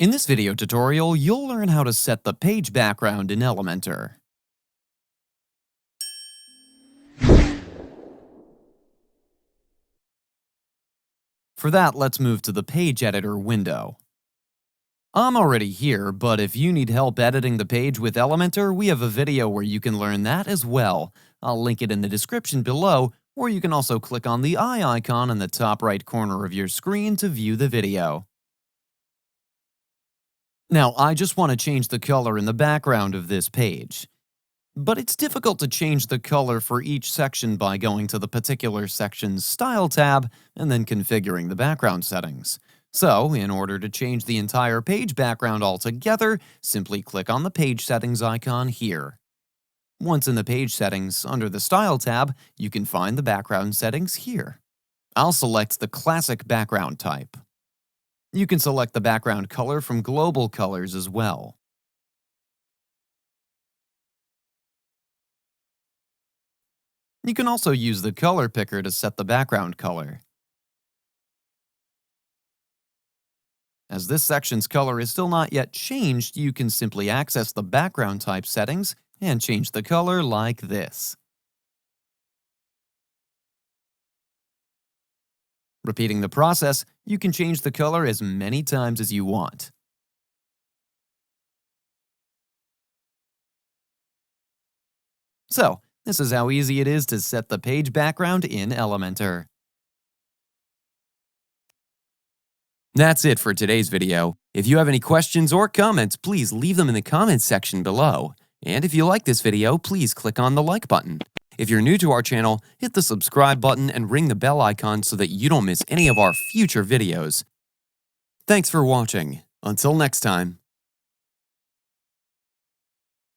In this video tutorial, you'll learn how to set the page background in Elementor. For that, let's move to the Page Editor window. I'm already here, but if you need help editing the page with Elementor, we have a video where you can learn that as well. I'll link it in the description below, or you can also click on the eye icon in the top right corner of your screen to view the video. Now, I just want to change the color in the background of this page. But it's difficult to change the color for each section by going to the particular section's Style tab and then configuring the background settings. So, in order to change the entire page background altogether, simply click on the Page Settings icon here. Once in the Page Settings, under the Style tab, you can find the background settings here. I'll select the Classic background type. You can select the background color from global colors as well. You can also use the color picker to set the background color. As this section's color is still not yet changed, you can simply access the background type settings and change the color like this. Repeating the process, you can change the color as many times as you want. So, this is how easy it is to set the page background in Elementor. That's it for today's video. If you have any questions or comments, please leave them in the comments section below. And if you like this video, please click on the like button. If you're new to our channel, hit the subscribe button and ring the bell icon so that you don't miss any of our future videos. Thanks for watching. Until next time.